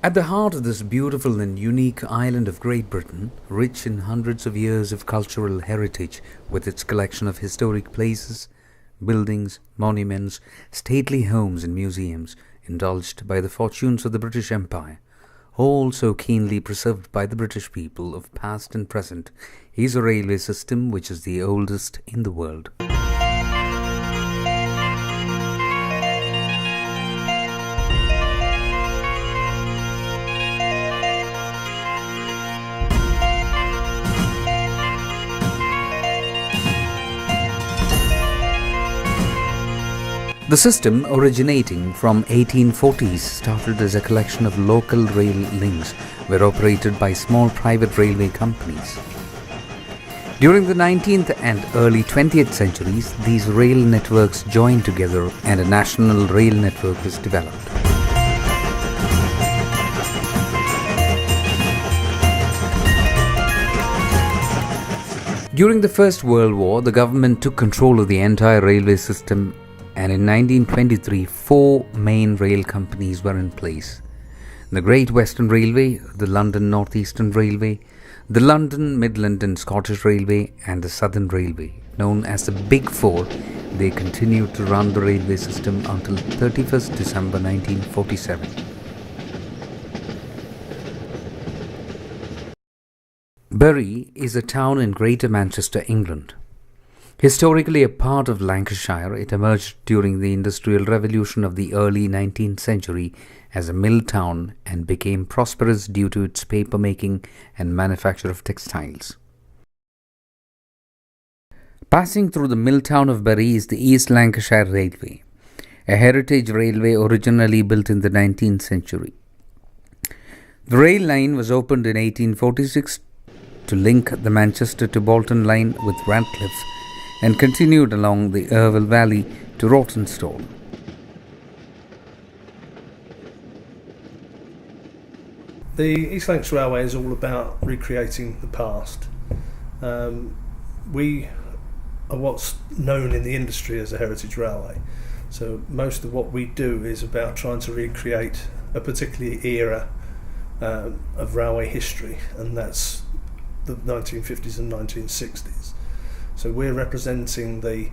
At the heart of this beautiful and unique island of Great Britain, rich in hundreds of years of cultural heritage, with its collection of historic places, buildings, monuments, stately homes and museums, indulged by the fortunes of the British Empire, all so keenly preserved by the British people of past and present, is a railway system which is the oldest in the world. The system, originating from 1840s, started as a collection of local rail links were operated by small private railway companies. During the 19th and early 20th centuries, these rail networks joined together and a national rail network was developed. During the First World War, the government took control of the entire railway system, and in 1923, 4 main rail companies were in place: the Great Western Railway, the London North Eastern Railway, the London Midland and Scottish Railway, and the Southern Railway. Known as the Big Four, they continued to run the railway system until 31st December 1947. Bury is a town in Greater Manchester, England. Historically a part of Lancashire, it emerged during the Industrial Revolution of the early 19th century as a mill town and became prosperous due to its paper making and manufacture of textiles. Passing through the mill town of Bury is the East Lancashire Railway, a heritage railway originally built in the 19th century. The rail line was opened in 1846 to link the Manchester to Bolton line with Ratcliffe, and continued along the Irwell Valley to Rawtenstall. The East Lancs Railway is all about recreating the past. We are what's known in the industry as a heritage railway. So most of what we do is about trying to recreate a particular era of railway history, and that's the 1950s and 1960s. So we're representing the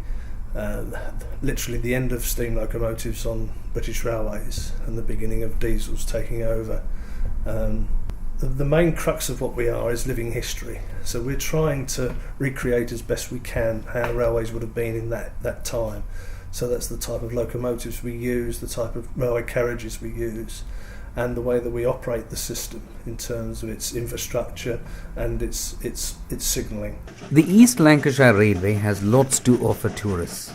literally the end of steam locomotives on British railways and the beginning of diesels taking over. The main crux of what we are is living history. So we're trying to recreate as best we can how railways would have been in that time. So that's the type of locomotives we use, the type of railway carriages we use, and the way that we operate the system in terms of its infrastructure and its signalling. The East Lancashire Railway has lots to offer tourists.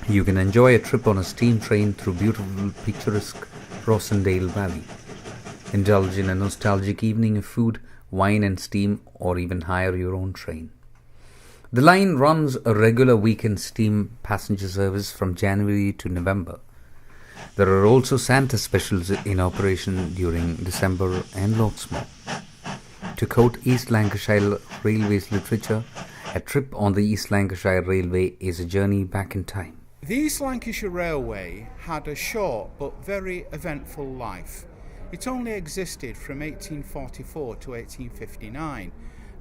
You can enjoy a trip on a steam train through beautiful picturesque Rossendale Valley, indulge in a nostalgic evening of food, wine and steam, or even hire your own train. The line runs a regular weekend steam passenger service from January to November. There are also Santa specials in operation during December and lots more. To quote East Lancashire Railway's literature, a trip on the East Lancashire Railway is a journey back in time. The East Lancashire Railway had a short but very eventful life. It only existed from 1844 to 1859,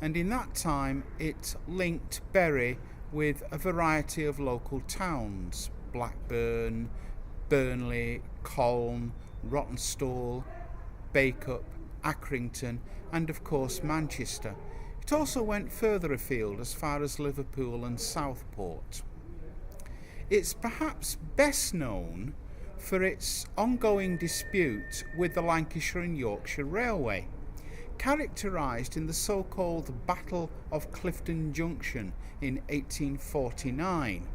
and in that time it linked Bury with a variety of local towns: Blackburn, Burnley, Colne, Rawtenstall, Bacup, Accrington, and of course Manchester. It also went further afield as far as Liverpool and Southport. It's perhaps best known for its ongoing dispute with the Lancashire and Yorkshire Railway, characterised in the so-called Battle of Clifton Junction in 1849.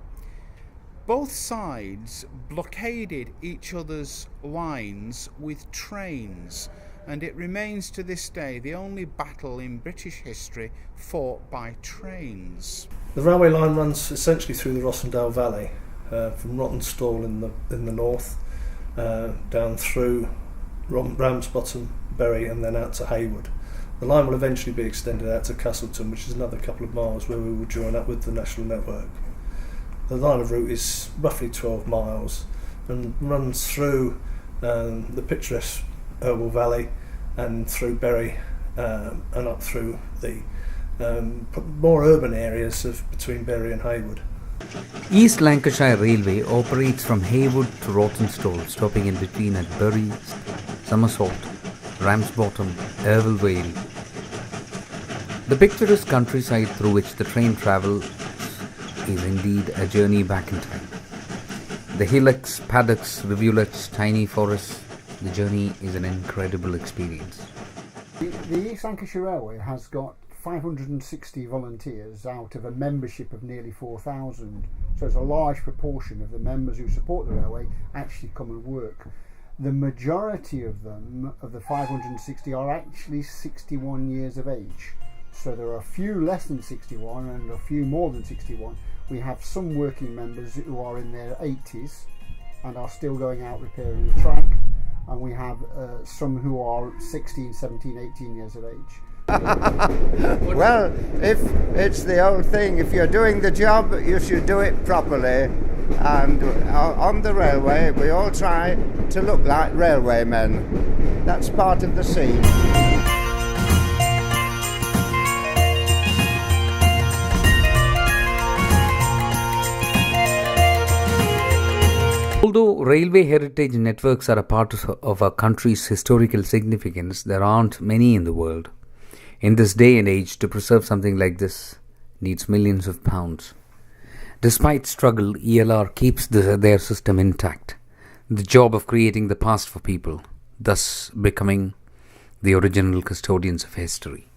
Both sides blockaded each other's lines with trains, and it remains to this day the only battle in British history fought by trains. The railway line runs essentially through the Rossendale Valley, from Rawtenstall in the north, down through Ramsbottom, Bury, and then out to Hayward. The line will eventually be extended out to Castleton, which is another couple of miles, where we will join up with the national network. The line of route is roughly 12 miles and runs through the picturesque Irwell Valley and through Bury and up through the more urban areas of between Bury and Heywood. East Lancashire Railway operates from Heywood to Rawtenstall, stopping in between at Bury, Somersault, Ramsbottom, Irwell Vale. The picturesque countryside through which the train travels is indeed a journey back in time. The hillocks, paddocks, rivulets, tiny forests, the journey is an incredible experience. The East Lancashire Railway has got 560 volunteers out of a membership of nearly 4,000. So it's a large proportion of the members who support the railway actually come and work. The majority of them, of the 560, are actually 61 years of age. So there are a few less than 61 and a few more than 61. We have some working members who are in their 80s and are still going out repairing the track. And we have some who are 16, 17, 18 years of age. Well, if it's the old thing, if you're doing the job, you should do it properly. And on the railway, we all try to look like railwaymen. That's part of the scene. Although railway heritage networks are a part of our country's historical significance, there aren't many in the world. In this day and age, to preserve something like this needs millions of pounds. Despite struggle, ELR keeps their system intact. The job of creating the past for people, thus becoming the original custodians of history.